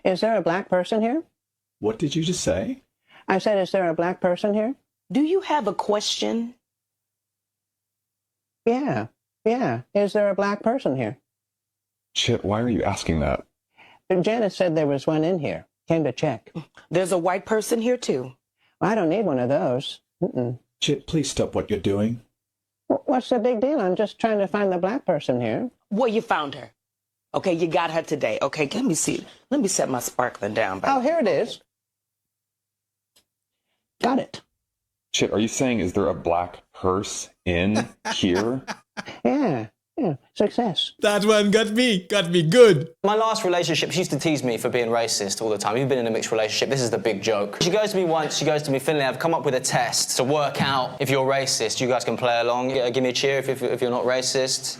Is there a black person here? What did you just say? I said, is there a black person here? Do you have a question? Yeah. Is there a black person here? Chip, why are you asking that? Janice said there was one in here. Came to check. There's a white person here, too. Well, I don't need one of those. Chip, please stop what you're doing. What's the big deal? I'm just trying to find the black person here. Well, you found her. Okay, you got her today. Okay, let me see. Let me set my sparkling down. Oh, here it is. Got it. Chip, are you saying is there a black hearse in here? Yeah. Success. That one got me good. My last relationship, she used to tease me for being racist all the time. You've been in a mixed relationship, this is the big joke. She goes to me once, Finley, I've come up with a test to work out if you're racist. You guys can play along. Give me a cheer if you're not racist.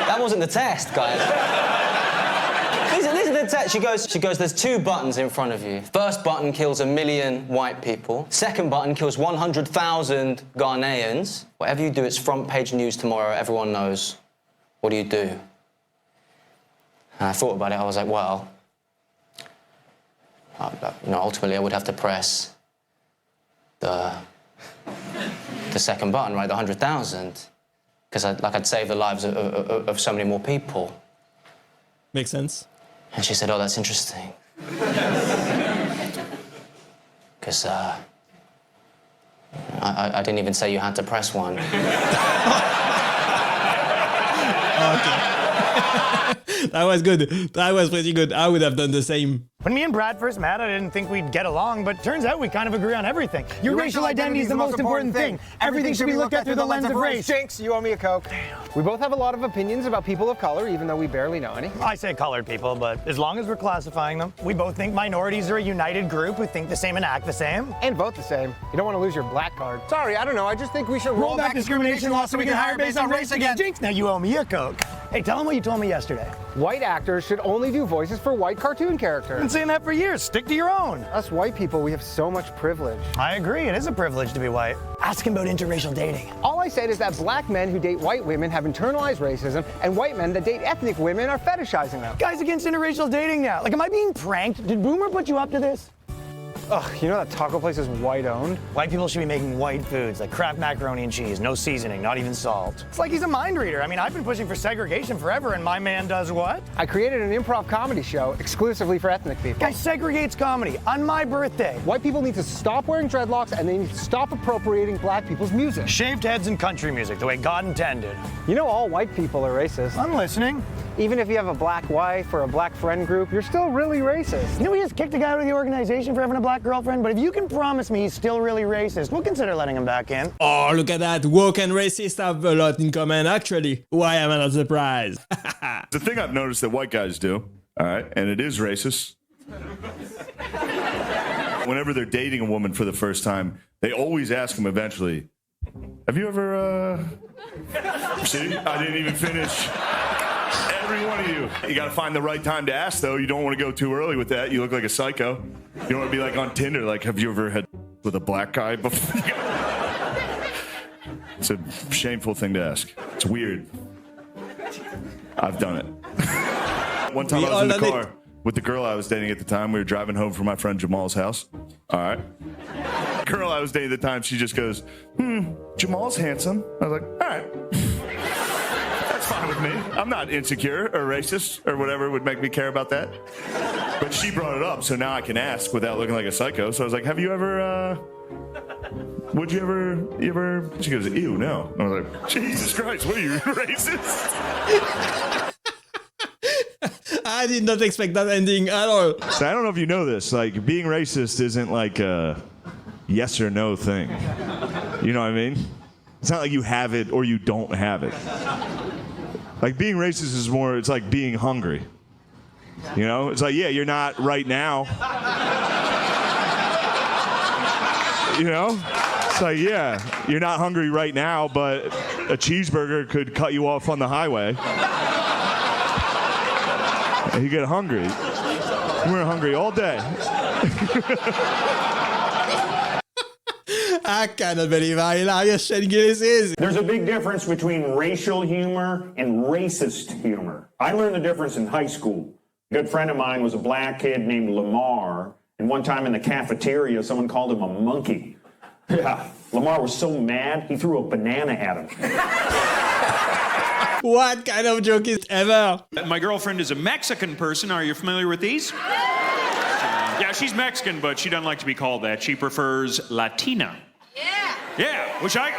That wasn't the test, guys. Listen to the test. She goes, there's two buttons in front of you. First button kills 1 million white people. Second button kills 100,000 Ghanaians. Whatever you do, it's front page news tomorrow. Everyone knows. What do you do? And I thought about it. I was like, well, ultimately I would have to press the second button, right? The 100,000. Because I'd save the lives of so many more people. Makes sense. And she said, oh, that's interesting. Because I didn't even say you had to press one. Okay. That was good. That was pretty good. I would have done the same. When me and Brad first met, I didn't think we'd get along, but turns out we kind of agree on everything. Your racial identity is the most important thing. Everything should be looked at through the lens of race. Jinx, you owe me a Coke. We both have a lot of opinions about people of color, even though we barely know any. I say colored people, but as long as we're classifying them, we both think minorities are a united group who think the same and act the same. And vote the same. You don't want to lose your black card. Sorry, I don't know. I just think we should roll back discrimination laws so we can hire based on race again. Jinx, now you owe me a Coke. Hey, tell them what you told me yesterday. White actors should only do voices for white cartoon characters. I've been saying that for years. Stick to your own. Us white people, we have so much privilege. I agree. It is a privilege to be white. Ask him about interracial dating. All I said is that black men who date white women have internalized racism, and white men that date ethnic women are fetishizing them. Guys against interracial dating now. Like, am I being pranked? Did Boomer put you up to this? Ugh, you know that taco place is white-owned? White people should be making white foods, like Kraft macaroni and cheese, no seasoning, not even salt. It's like he's a mind reader. I mean, I've been pushing for segregation forever, and my man does what? I created an improv comedy show exclusively for ethnic people. Guy segregates comedy on my birthday. White people need to stop wearing dreadlocks, and they need to stop appropriating black people's music. Shaved heads and country music, the way God intended. You know all white people are racist. I'm listening. Even if you have a black wife or a black friend group, you're still really racist. You know, we just kicked a guy out of the organization for having a black girlfriend, but if you can promise me he's still really racist, we'll consider letting him back in. Oh, look at that. Woke and racist have a lot in common, actually. Why am I not surprised? The thing I've noticed that white guys do, all right, and it is racist. Whenever they're dating a woman for the first time, they always ask them eventually, have you ever, See, I didn't even finish. Every one of you. You gotta find the right time to ask, though. You don't want to go too early with that. You look like a psycho. You don't want to be like on Tinder, like, have you ever had with a black guy before? It's a shameful thing to ask. It's weird. I've done it. One time I was in the car with the girl I was dating at the time. We were driving home from my friend Jamal's house. All right. The girl I was dating at the time, she just goes, Jamal's handsome. I was like, all right. That's fine with me. I'm not insecure or racist or whatever would make me care about that. But she brought it up, so now I can ask without looking like a psycho. So I was like, have you ever, you ever, she goes, ew, no. I was like, Jesus Christ, what are you, racist? I did not expect that ending at all. So I don't know if you know this, like, being racist isn't like a yes or no thing. You know what I mean? It's not like you have it or you don't have it. Like, being racist is more, it's like being hungry. You know? It's like, yeah, you're not right now. You know? It's like, yeah, you're not hungry right now, but a cheeseburger could cut you off on the highway. And you get hungry. We're hungry all day. I cannot believe how hilarious Shane Gillis is. There's a big difference between racial humor and racist humor. I learned the difference in high school. A good friend of mine was a black kid named Lamar, and one time in the cafeteria, someone called him a monkey. Yeah, Lamar was so mad, he threw a banana at him. What kind of joke is ever? My girlfriend is a Mexican person. Are you familiar with these? Yeah, she's Mexican, but she doesn't like to be called that. She prefers Latina. Yeah, which I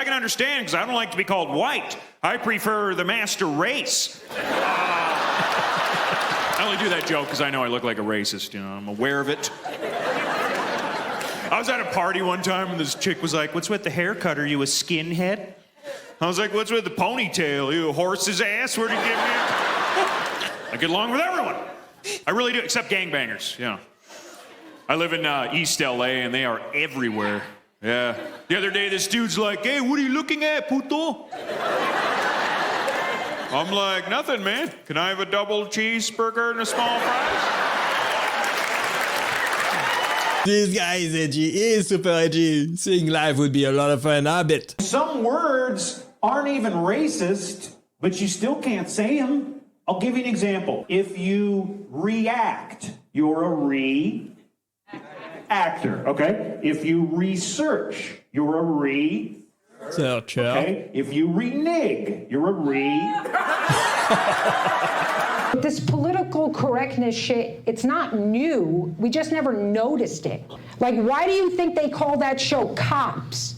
can understand because I don't like to be called white. I prefer the master race. I only do that joke because I know I look like a racist. You know, I'm aware of it. I was at a party one time and this chick was like, "What's with the haircut? Are you a skinhead?" I was like, "What's with the ponytail? You a horse's ass? Where'd you get me?" I get along with everyone. I really do, except gangbangers. Yeah. I live in East LA and they are everywhere. Yeah. The other day, this dude's like, "Hey, what are you looking at, puto?" I'm like, "Nothing, man. Can I have a double cheeseburger and a small fries?" This guy is edgy. He is super edgy. Seeing live would be a lot of fun, I bet. Some words aren't even racist, but you still can't say them. I'll give you an example. If you react, you're a re-actor, okay? If you research, you're a Searcher. okay? If you renege, you're a This political correctness shit, it's not new. We just never noticed it. Like, why do you think they call that show Cops?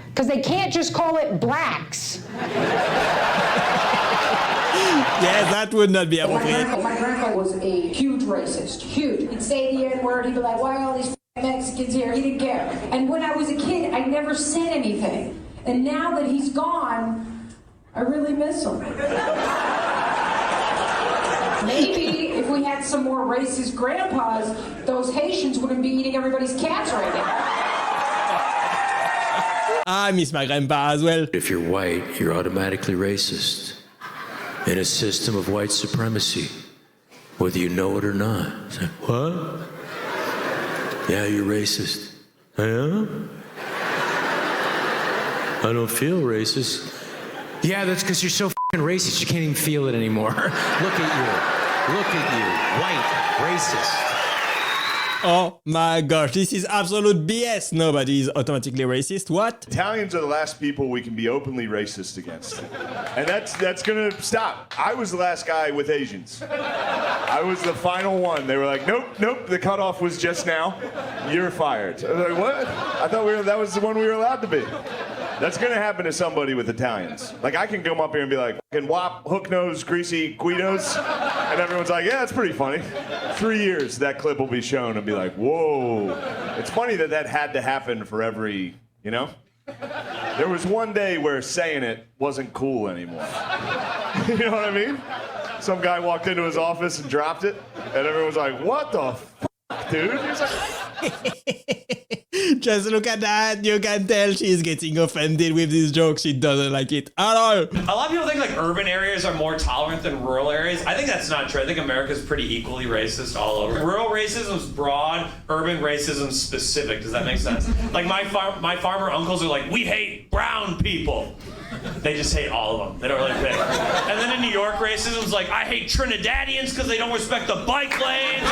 Because they can't just call it Blacks. Yes, that would not be appropriate. My grandpa was a huge racist, huge. He'd say the N-word, he'd be like, "Why are all these Mexicans here?" He didn't care. And when I was a kid, I never said anything. And now that he's gone, I really miss him. Maybe if we had some more racist grandpas, those Haitians wouldn't be eating everybody's cats right now. I miss my grandpa as well. If you're white, you're automatically racist in a system of white supremacy, whether you know it or not. It's like, what? Yeah, you're racist. I am? I don't feel racist. Yeah, that's because you're so f***ing racist, you can't even feel it anymore. Look at you. Look at you. White, racist. Oh my gosh, this is absolute BS. Nobody is automatically racist. What? Italians are the last people we can be openly racist against. And that's gonna stop. I was the last guy with Asians. I was the final one. They were like, nope, the cutoff was just now. You're fired. I was like, what? I thought that was the one we were allowed to be. That's gonna happen to somebody with Italians. Like, I can come up here and be like, "Fucking wop, hook nose, greasy Guidos," and everyone's like, "Yeah, that's pretty funny." 3 years, that clip will be shown and be like, whoa. It's funny that had to happen for every, you know? There was one day where saying it wasn't cool anymore. You know what I mean? Some guy walked into his office and dropped it, and everyone's like, "What the fuck, dude?" He's like, Just look at that. You can tell she's getting offended with this joke. She doesn't like it at all. A lot of people think like urban areas are more tolerant than rural areas. I think that's not true. I think America's pretty equally racist all over. Rural racism's broad, urban racism's specific. Does that make sense? Like my farmer uncles are like, "We hate brown people." They just hate all of them. They don't really pick. And then in New York, racism's like, "I hate Trinidadians because they don't respect the bike lanes."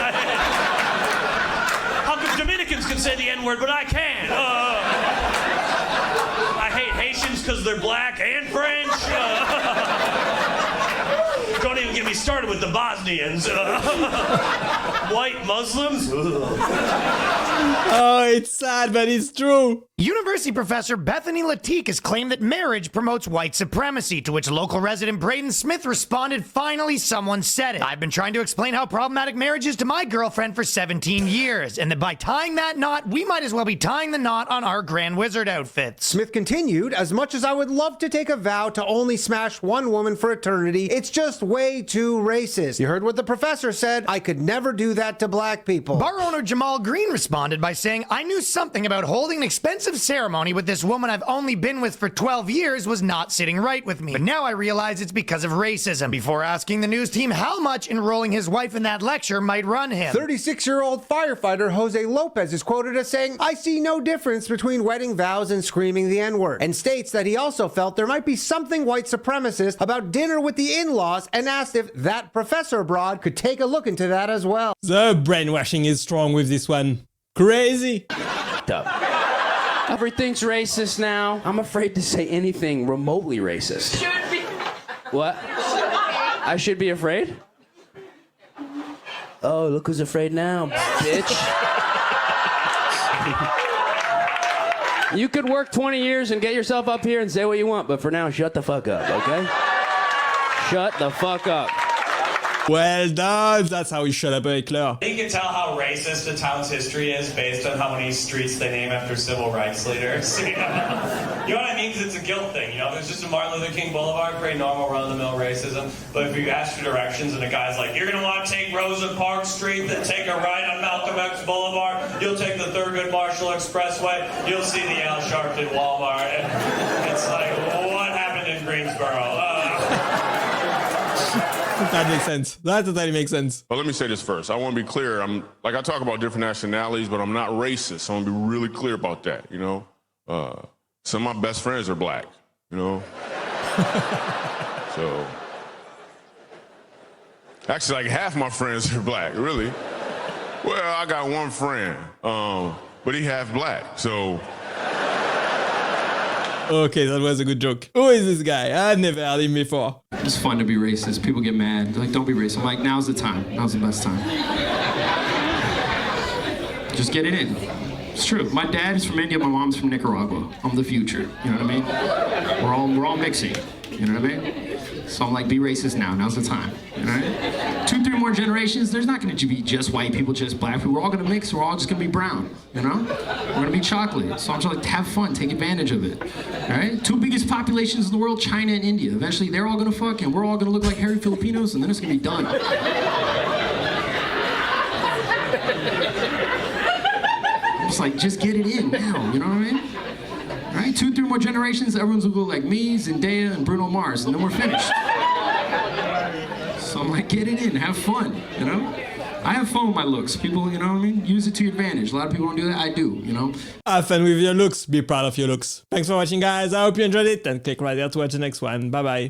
How come Dominicans can say the N-word, but I can't? I hate Haitians because they're black and French. Don't even get me started with the Bosnians. White Muslims. Oh, it's sad, but it's true. University professor Bethany Latique has claimed that marriage promotes white supremacy, to which local resident Braden Smith responded, "Finally, someone said it. I've been trying to explain how problematic marriage is to my girlfriend for 17 years, and that by tying that knot, we might as well be tying the knot on our Grand Wizard outfits." Smith continued, "As much as I would love to take a vow to only smash one woman for eternity, it's just way too too racist. You heard what the professor said. I could never do that to black people. Bar owner Jamal Green responded by saying, I knew something about holding an expensive ceremony with this woman I've only been with for 12 years was not sitting right with me. But now I realize it's because of racism. Before asking the news team how much enrolling his wife in that lecture might run him. 36-year-old firefighter Jose Lopez is quoted as saying, I see no difference between wedding vows and screaming the N-word, and states that he also felt there might be something white supremacist about dinner with the in-laws and asked if that professor abroad could take a look into that as well. The brainwashing is strong with this one. Crazy. Everything's racist now. I'm afraid to say anything remotely racist. Should be. What? I should be afraid? Oh, look who's afraid now, bitch. You could work 20 years and get yourself up here and say what you want, but for now, shut the fuck up, okay? Shut the fuck up. Well done. That's how we shut up a Hitler. You can tell how racist a town's history is based on how many streets they name after civil rights leaders. You know what I mean? Because it's a guilt thing. You know, there's just a Martin Luther King Boulevard, pretty normal run-of-the-mill racism. But if you ask for directions and a guy's like, you're going to want to take Rosa Parks Street, then take a right on Malcolm X Boulevard, you'll take the Thurgood Marshall Expressway, you'll see the Al Sharpton Walmart. And it's like, what happened in Greensboro? That makes sense. That totally makes sense. Well, let me say this first. I want to be clear. I talk about different nationalities, but I'm not racist. So I want to be really clear about that, you know? Some of my best friends are black, you know? So, actually, like half my friends are black, really. Well, I got one friend, but he half black, so. Okay, that was a good joke. Who is this guy? I've never heard him before. It's fun to be racist. People get mad. They're like, don't be racist. I'm like, now's the time. Now's the best time. Just get it in. It's true. My dad is from India. My mom's from Nicaragua. I'm the future. You know what I mean? We're all mixing. You know what I mean? So I'm like, be racist now. Now's the time. You know what I mean? 2, 3 more generations, there's not going to be just white people, just black people. We're all going to mix. We're all just going to be brown. You know? We're going to be chocolate. So I'm just like, have fun. Take advantage of it. All right? 2 biggest populations in the world, China and India. Eventually, they're all going to fuck, and we're all going to look like hairy Filipinos, and then it's going to be done. I'm just like, just get it in now. You know what I mean? Right? 2, 3 more generations, everyone's gonna look like me, Zendaya, and Bruno Mars, and then we're finished. So I'm like, get it in, have fun, you know? I have fun with my looks. People, you know what I mean? Use it to your advantage. A lot of people don't do that. I do, you know? Have fun with your looks. Be proud of your looks. Thanks for watching, guys. I hope you enjoyed it, and click right there to watch the next one. Bye-bye.